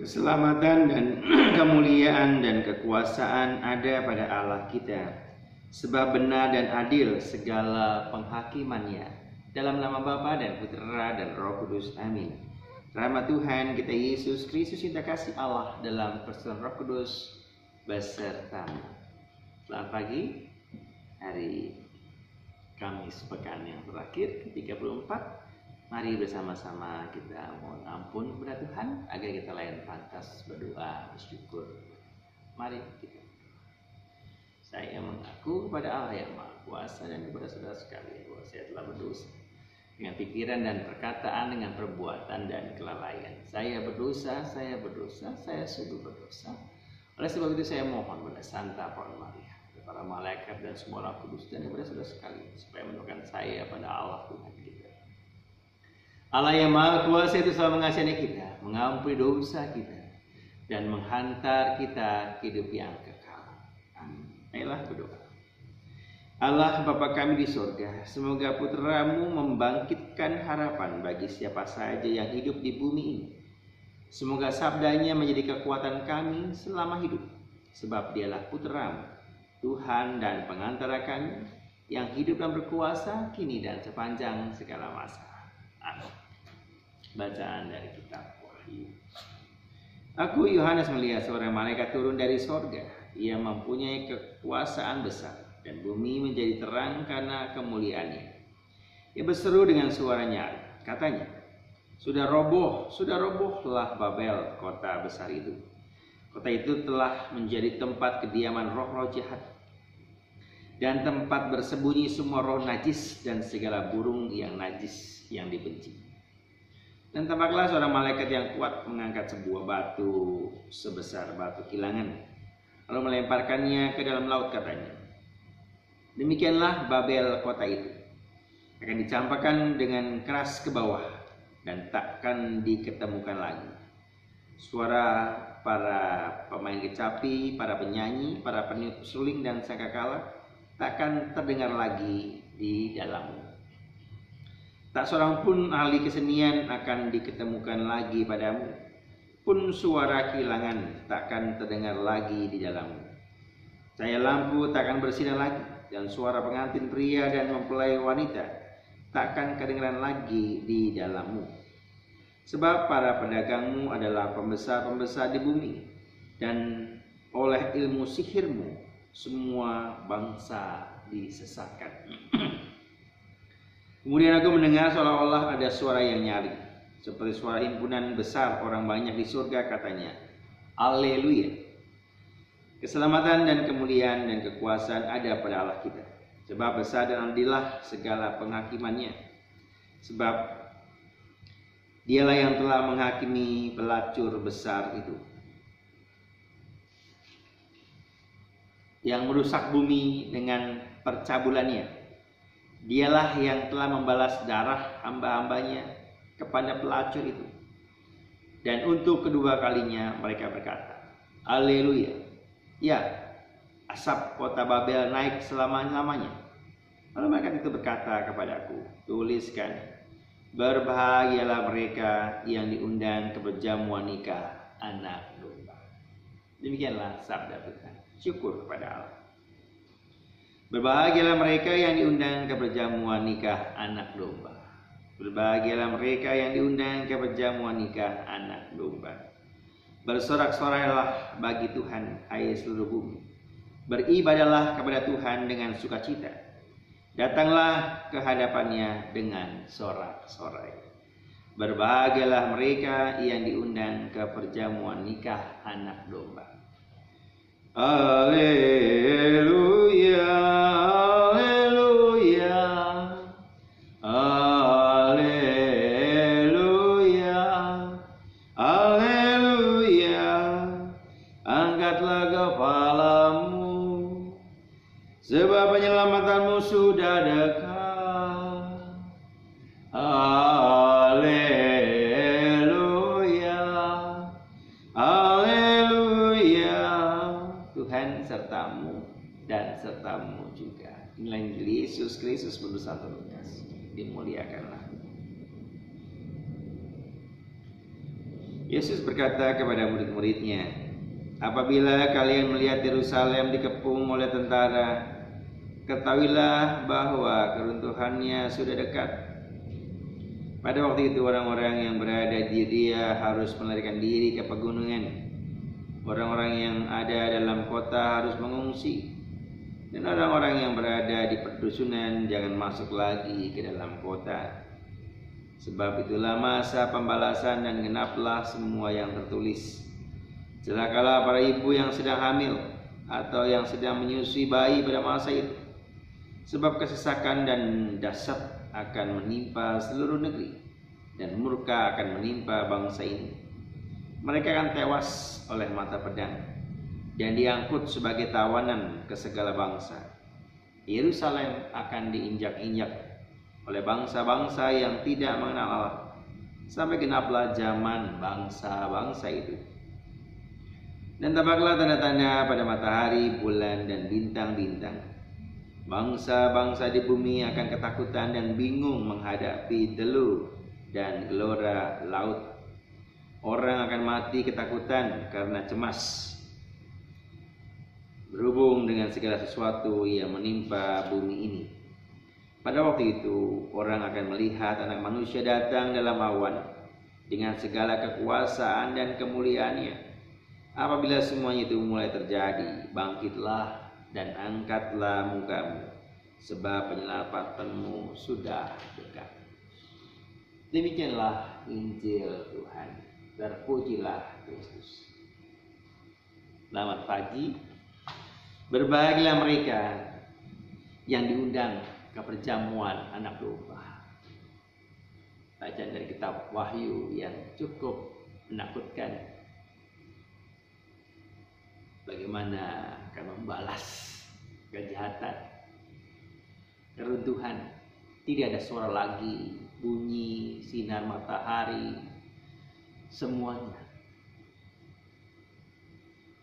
Keselamatan dan kemuliaan dan kekuasaan ada pada Allah kita, sebab benar dan adil segala penghakimannya. Dalam nama Bapa dan Putera dan Roh Kudus, amin. Rahmat Tuhan kita Yesus Kristus, cinta kasih Allah dalam persekutuan Roh Kudus besertamu. Selamat pagi, hari Kamis pekan yang terakhir ke-34. Mari bersama-sama kita mohon ampun kepada Tuhan agar kita layan pantas berdoa bersyukur. Mari kita. Saya mengaku kepada Allah yang Maha Kuasa dan kepada saudara sekalian bahwa saya telah berdosa dengan pikiran dan perkataan, dengan perbuatan dan kelalaian. Saya berdosa, saya sungguh berdosa. Oleh sebab itu saya mohon kepada Santa Paul Maria, para malaikat dan semua orang kudus dan kepada saudara sekalian supaya mendoakan saya pada Allah Tuhan kita. Allah yang Maha Kuasa itu selalu mengasihi kita, mengampuni dosa kita, dan menghantar kita ke hidup yang kekal. Amin. Ayolah berdoa. Allah Bapa kami di surga, semoga Putra-Mu membangkitkan harapan bagi siapa saja yang hidup di bumi ini. Semoga sabdanya menjadi kekuatan kami selama hidup, sebab Dialah Putra-Mu, Tuhan dan pengantara kami, yang hidup dan berkuasa kini dan sepanjang segala masa. Amin. Bacaan dari kitab Wahyu. Aku Yohanes melihat seorang malaikat turun dari sorga. Ia mempunyai kekuasaan besar dan bumi menjadi terang karena kemuliaannya. Ia berseru dengan suara nyaring. Katanya, sudah robohlah Babel, kota besar itu. Kota itu telah menjadi tempat kediaman roh-roh jahat dan tempat bersembunyi semua roh najis dan segala burung yang najis yang dibenci. Dan tampaklah seorang malaikat yang kuat mengangkat sebuah batu sebesar batu kilangan, lalu melemparkannya ke dalam laut, katanya, demikianlah Babel, kota itu akan dicampakkan dengan keras ke bawah dan takkan diketemukan lagi. Suara para pemain kecapi, para penyanyi, para peniup suling dan sangkakala takkan terdengar lagi di dalamnya. Tak seorang pun ahli kesenian akan diketemukan lagi padamu, pun suara kilangan takkan terdengar lagi di dalammu. Cahaya lampu takkan bersinar lagi, dan suara pengantin pria dan mempelai wanita takkan kedengaran lagi di dalammu. Sebab para pedagangmu adalah pembesar-pembesar di bumi, dan oleh ilmu sihirmu semua bangsa disesatkan. Kemudian aku mendengar seolah-olah ada suara yang nyaring, seperti suara himpunan besar orang banyak di surga, katanya, Haleluya. Keselamatan dan kemuliaan dan kekuasaan ada pada Allah kita, sebab besar dan adillah segala penghakimannya. Sebab Dialah yang telah menghakimi pelacur besar itu, yang merusak bumi dengan percabulannya. Dialah yang telah membalas darah hamba-hambanya kepada pelacur itu. Dan untuk kedua kalinya mereka berkata, Haleluya. Ya, asap kota Babel naik selama-lamanya. Lalu mereka itu berkata kepadaku, tuliskan, berbahagialah mereka yang diundang ke perjamuan nikah anak domba. Demikianlah sabda Tuhan. Syukur kepada Allah. Berbahagialah mereka yang diundang ke perjamuan nikah anak domba. Berbahagialah mereka yang diundang ke perjamuan nikah anak domba. Bersorak-sorai bagi Tuhan, hai seluruh bumi. Beribadahlah kepada Tuhan dengan sukacita. Datanglah ke hadapannya dengan sorak-sorai. Berbahagialah mereka yang diundang ke perjamuan nikah anak domba. Haleluya, haleluya, haleluya, haleluya. Angkatlah kepalamu, sebab penyelamatanmu sudah dekat. Haleluya, haleluya. Tuhan sertamu dan sertamu juga. Inilah Injil Yesus Kristus menurut Santo Lukas. Dimuliakanlah. Yesus berkata kepada murid-muridnya, "Apabila kalian melihat Yerusalem dikepung oleh tentara, ketahuilah bahwa keruntuhannya sudah dekat." Pada waktu itu orang-orang yang berada di Yudea harus melarikan diri ke pegunungan. Orang-orang yang ada dalam kota harus mengungsi. Dan orang-orang yang berada di perdusunan jangan masuk lagi ke dalam kota. Sebab itulah masa pembalasan dan genaplah semua yang tertulis. Celakalah para ibu yang sedang hamil atau yang sedang menyusui bayi pada masa itu. Sebab kesesakan dan dahsyat akan menimpa seluruh negeri, dan murka akan menimpa bangsa ini. Mereka akan tewas oleh mata pedang dan diangkut sebagai tawanan ke segala bangsa. Yerusalem akan diinjak-injak oleh bangsa-bangsa yang tidak mengenal Allah, sampai genaplah zaman bangsa-bangsa itu. Dan tampaklah tanda-tanda pada matahari, bulan, dan bintang-bintang. Bangsa-bangsa di bumi akan ketakutan dan bingung menghadapi delu dan gelora laut. Orang akan mati ketakutan karena cemas, berhubung dengan segala sesuatu yang menimpa bumi ini. Pada waktu itu orang akan melihat Anak Manusia datang dalam awan dengan segala kekuasaan dan kemuliaannya. Apabila semuanya itu mulai terjadi, bangkitlah dan angkatlah mukamu, sebab penyelamatanmu sudah dekat. Demikianlah Injil Tuhan. Terpujilah Kristus. Selamat pagi. Berbahagialah mereka yang diundang ke perjamuan anak domba. Bacaan dari kitab Wahyu yang cukup menakutkan. Bagaimana akan membalas kejahatan, keruntuhan. Tidak ada suara lagi, bunyi sinar matahari, semuanya.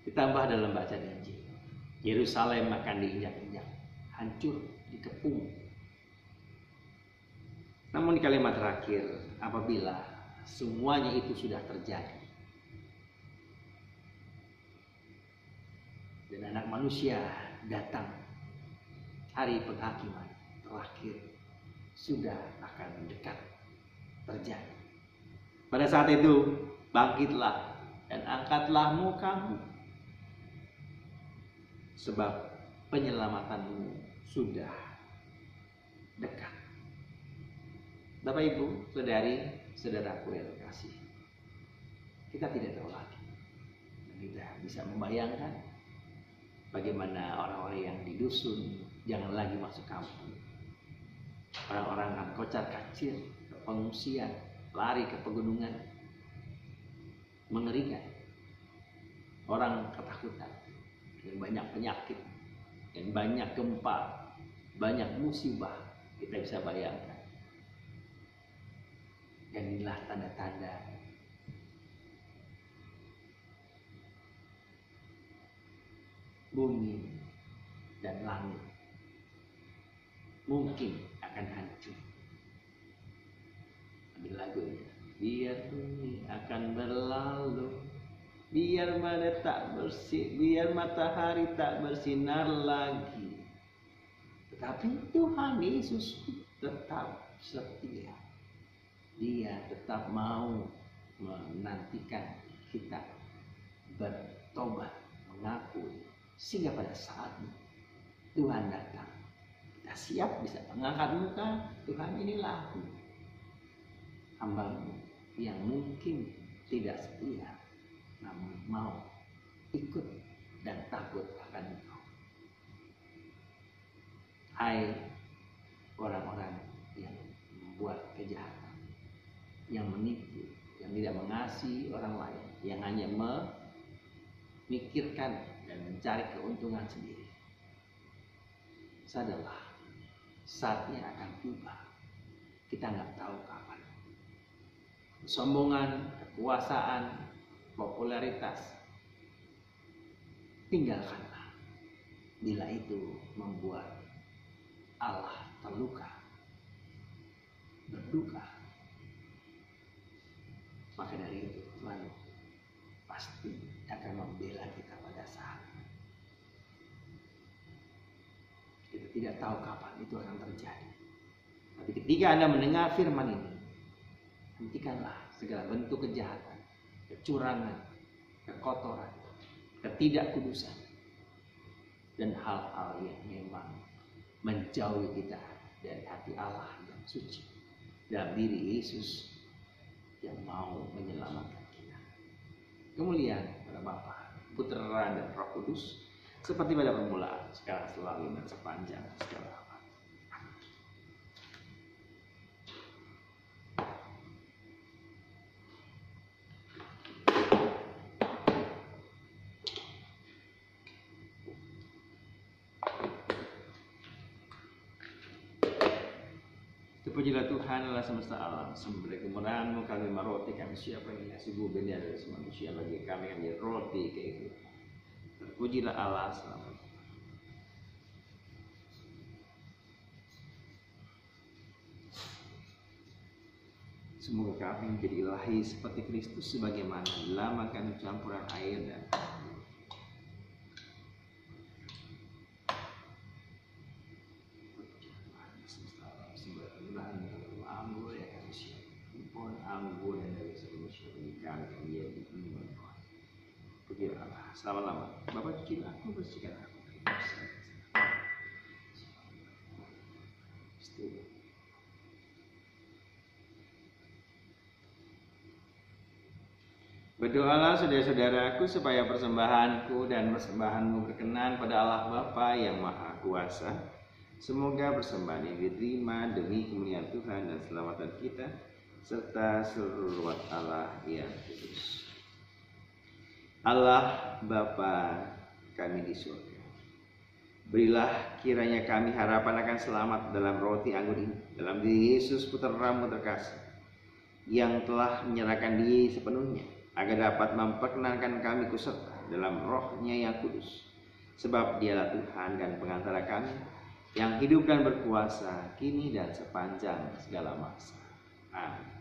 Ditambah dalam bacaan Injil, Yerusalem akan diinjak-injak, hancur, dikepung. Namun di kalimat terakhir, apabila semuanya itu sudah terjadi dan Anak Manusia datang, hari penghakiman terakhir sudah akan mendekat terjadi. Pada saat itu bangkitlah dan angkatlah mukamu, sebab penyelamatanmu sudah dekat. Bapak, Ibu, Saudari, saudaraku yang terkasih, kita tidak tahu lagi, kita bisa membayangkan bagaimana orang-orang yang di dusun jangan lagi masuk kampung. Orang-orang akan kocar-kacir ke pengungsian, lari ke pegunungan. Mengerikan. Orang ketakutan dan banyak penyakit dan banyak gempa, banyak musibah, kita bisa bayangkan. Dan inilah tanda-tanda bumi dan langit mungkin akan hancur. Ambil lagunya. Biar bumi akan berlalu, biar matahari tak bersinar lagi, tetapi Tuhan Yesus tetap setia. Dia tetap mau menantikan kita bertobat, mengakui, sehingga pada saatnya Tuhan datang, kita siap bisa mengangkat muka. Tuhan, inilah aku, hamba-Mu yang mungkin tidak setia, namun mau ikut dan takut akan Engkau. Hai orang-orang yang membuat kejahatan, yang menipu, yang tidak mengasihi orang lain, yang hanya memikirkan dan mencari keuntungan sendiri, sadarlah, saatnya akan tiba. Kita nggak tahu kapan. Kesombongan, kekuasaan, popularitas, tinggalkanlah. Bila itu membuat Allah terluka, berduka, maka dari itu Tuhan tidak tahu kapan itu akan terjadi. Tapi ketika Anda mendengar firman ini, hentikanlah segala bentuk kejahatan, kecurangan, kekotoran, ketidakkudusan, dan hal-hal yang memang menjauhi kita dari hati Allah yang suci, dalam diri Yesus yang mau menyelamatkan kita. Kemuliaan pada Bapa, Putra, dan Roh Kudus, seperti pada permulaan, sekarang, selalu, dan sepanjang segala abad. Terpujilah Tuhan Allah semesta alam, sumber kemurahan-Mu kami roti kami siapa yang ngasih bumi dari manusia bagi kami roti kehidupan. Terpujilah Allah selamat. Semoga kami menjadi ilahi seperti Kristus sebagaimana dilamakan campuran air dan anggur dan dari manusia bagi kami yang dia diiman. Pujilah Allah. Selama-lama Bapa, cucilah aku, bersihkan aku. Berdoalah saudara-saudaraku supaya persembahanku dan persembahanmu berkenan pada Allah Bapa yang Maha Kuasa. Semoga persembahan ini diterima demi kemuliaan Tuhan dan keselamatan kita, serta seluruh umat Allah yang kudus. Allah Bapa kami di surga, berilah kiranya kami harapan akan selamat dalam roti anggur ini, dalam diri Yesus Putra-Mu terkasih, yang telah menyerahkan diri sepenuhnya, agar dapat memperkenankan kami kuserta dalam Roh-Nya yang kudus. Sebab Dialah Tuhan dan pengantara kami, yang hidup dan berkuasa kini dan sepanjang segala masa. Amin.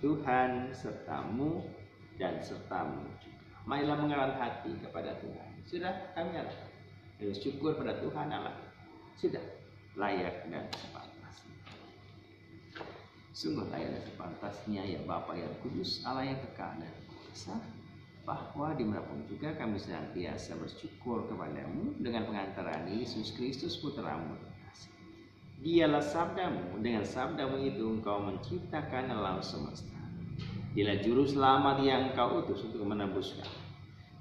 Tuhan sertamu dan sertamu juga. Marilah mengarahkan hati kepada Tuhan. Sudah kami arahkan. Bersyukur pada Tuhan Allah. Sudah layak dan sepantasnya. Sungguh layak dan sepantasnya ya Bapa yang kudus, Allah yang kekal dan kuasa, bahwa dimanapun juga kami senantiasa bersyukur kepadamu dengan pengantaran Yesus Kristus Putra-Mu terkasih. Dialah sabdamu, dengan sabdamu itu engkau menciptakan alam semesta. Dialah juru selamat yang engkau utus untuk menebus kami.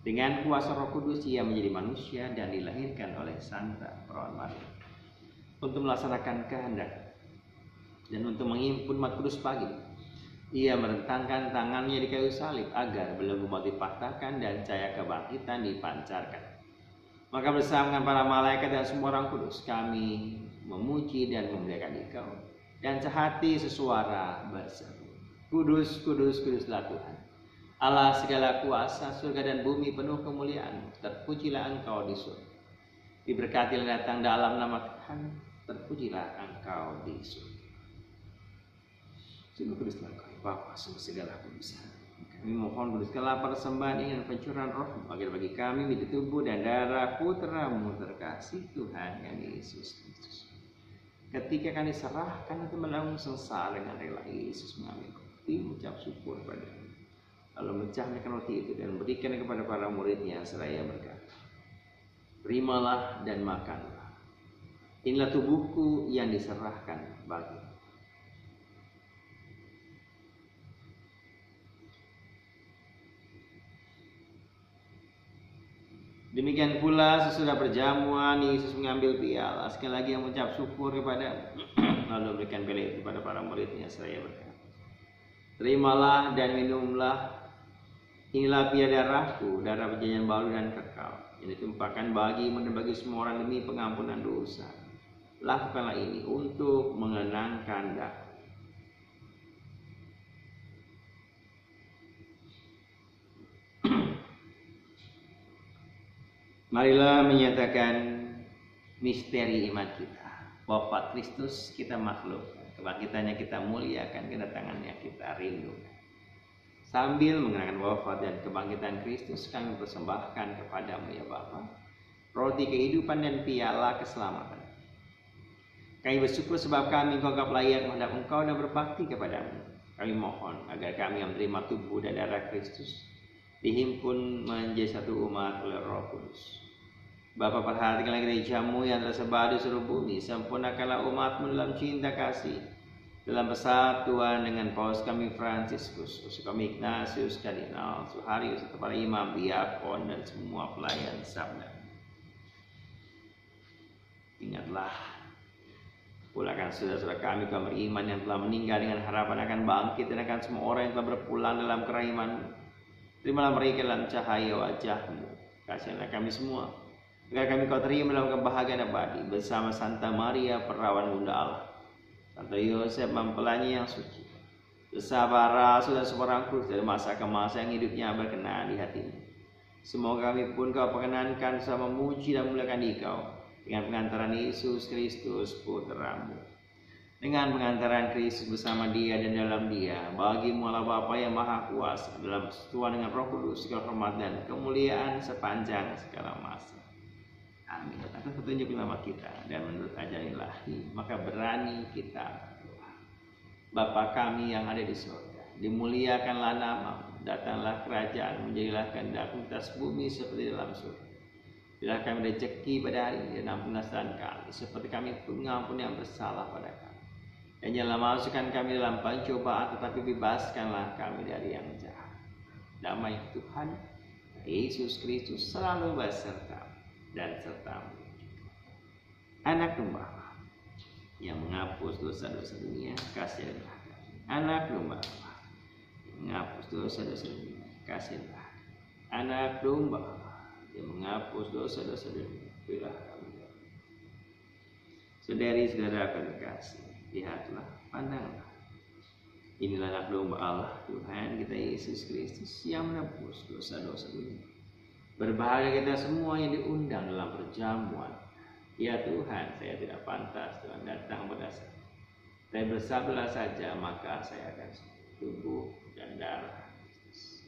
Dengan kuasa Roh Kudus ia menjadi manusia dan dilahirkan oleh Santa Perawan Maria untuk melaksanakan kehendak dan untuk menghimpun umat kudus pagi. Ia merentangkan tangannya di kayu salib agar belenggu maut dipatahkan dan cahaya kebangkitan dipancarkan. Maka bersama dengan para malaikat dan semua orang kudus kami memuji dan memuliakan Engkau, dan sehati sesuara berseru, Kudus, kudus, kuduslah Tuhan, Allah segala kuasa, surga dan bumi penuh kemuliaan. Terpujilah Engkau di surga. Diberkatilah datang dalam nama Tuhan. Terpujilah Engkau di surga. Sungguh kuduslah Engkau, Bapa, sungguh segala kudusan. Kami mohon kuduskanlah persembahan ini dan pencurahan Roh agar bagi kami menjadi tubuh dan darah Putra-Mu terkasih Tuhan yang Yesus Kristus. Ketika kami diserahkan untuk menanggung sengsara dengan rela, Yesus mengambil roti, mengucap syukur padanya, lalu memecahkan roti itu dan berikan kepada para muridnya seraya berkata, terimalah dan makanlah. Inilah tubuhku yang diserahkan bagimu. Demikian pula sesudah perjamuan Yesus mengambil piala, sekali lagi yang mengucap syukur kepada lalu berikan piala itu kepada para muridnya seraya berkata, terimalah dan minumlah, inilah piala darahku, darah perjanjian baru dan kekal, yang ditumpahkan bagimu dan bagi semua orang demi pengampunan dosa. Lakukanlah ini untuk mengenangkan aku. Marilah menyatakan misteri iman kita. Wafat Kristus kita makhluk, kebangkitannya kita muliakan, kedatangannya kita rindukan. Sambil mengenangkan wafat dan kebangkitan Kristus, kami persembahkan kepadamu ya Bapa, roti kehidupan dan piala keselamatan. Kami bersyukur sebab kami Engkau anggap layak menghadap Engkau dan berbakti kepadamu. Kami mohon agar kami yang menerima tubuh dan darah Kristus dihimpun menjadi satu umat oleh Roh Kudus. Bapa, perhatikanlah gerejamu yang tersebar di seluruh bumi. Sempurnakanlah umatmu dalam cinta kasih, dalam persatuan dengan Paus kami Fransiskus, Paus kami Ignatius, Kardinal Suharius, serta para imam, diakon, dan semua pelayan sabda. Ingatlah, pulangkan saudara-saudara kami kaum beriman yang telah meninggal dengan harapan akan bangkit, dan akan semua orang yang telah berpulang dalam kerahiman-Mu. Terimalah mereka dalam cahaya wajah-Mu. Kasihilah kami semua, agar kami Kau terima dalam kebahagiaan abadi bersama Santa Maria Perawan Bunda Allah, Santo Yosef mempelainya yang suci, bersama rasul dan seorang kudus dari masa ke masa yang hidupnya berkenan di hati-Mu. Semoga kami pun Kau perkenankan sama memuji dan memuliakan Dikau dengan pengantaran Yesus Kristus Putra-Mu. Dengan pengantaran Kristus bersama Dia dan dalam Dia, bagi-Mu Allah Bapa yang Maha Kuasa, dalam persekutuan dengan Roh Kudus, segala hormat dan kemuliaan sepanjang segala masa. Amin. Atas petunjuk nama kita dan menurut ajaran ilahi, maka berani kita berdoa. Bapa kami yang ada di surga, dimuliakanlah nama-Mu, datanglah kerajaan, menjadilah kehendak-Mu di atas bumi seperti dalam surga. Berilah kami rezeki pada hari ini, dan ampunilah kesalahan kami, seperti kami pun mengampuni yang bersalah pada kami. Dan janganlah masukkan kami dalam pencobaan, tetapi bebaskanlah kami dari yang jahat. Damai Tuhan Yesus Kristus selalu beserta dan serta-Mu. Anak domba yang menghapus dosa-dosa dunia, kasihilah. Anak domba yang menghapus dosa-dosa dunia, kasihilah. Anak domba yang menghapus dosa-dosa dunia, berilah kami. Saudari-saudara terkasih, lihatlah, pandanglah. Inilah anak domba Allah, Tuhan kita Yesus Kristus yang menebus dosa-dosa dunia. Berbahagia kita semua yang diundang dalam perjamuan. Ya Tuhan, saya tidak pantas Tuhan datang pada saya. Saya bersabdalah saja, maka saya akan sembuh. Tubuh dan darah Kristus.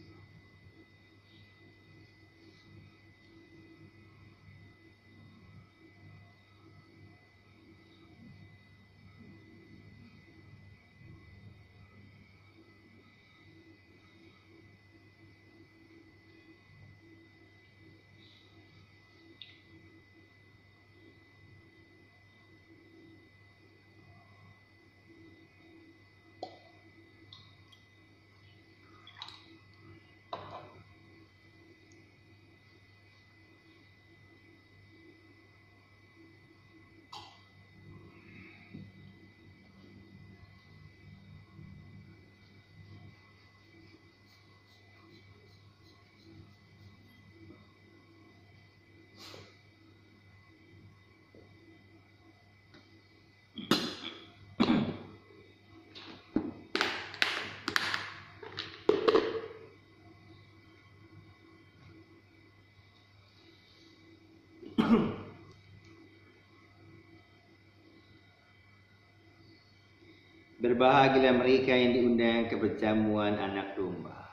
Berbahagialah mereka yang diundang ke perjamuan anak domba.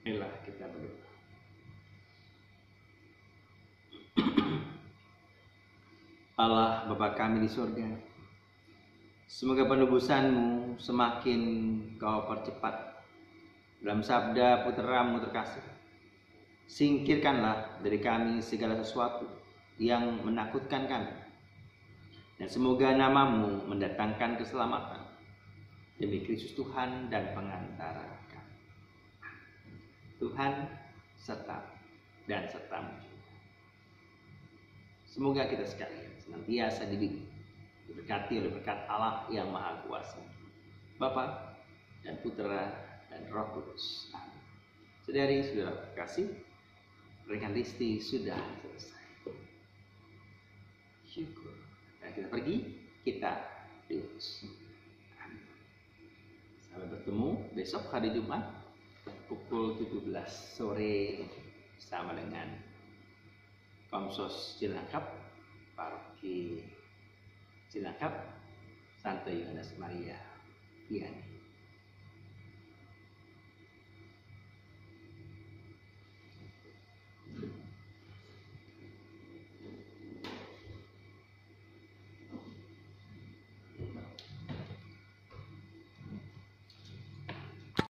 Inilah kita berdoa. Allah Bapa kami di surga, semoga penebusan-Mu semakin Kau percepat dalam sabda Putra-Mu terkasih. Singkirkanlah dari kami segala sesuatu yang menakutkan kami, dan semoga nama-Mu mendatangkan keselamatan demi Kristus Tuhan dan pengantara kami. Tuhan serta dan serta-Mu. Semoga kita sekalian senantiasa dibimbing, diberkati oleh berkat Allah yang Maha Kuasa, Bapa dan Putra dan Roh Kudus. Amin. Saudari-saudara terkasih, pernikahan Risti sudah selesai. Syukur. Dan kita pergi, kita diurus. Amin. Sampai bertemu besok hari Jumat pukul 17 sore bersama dengan Komsos Cilangkap, Paroki Cilangkap, Santo Yohanes Maria Vianney.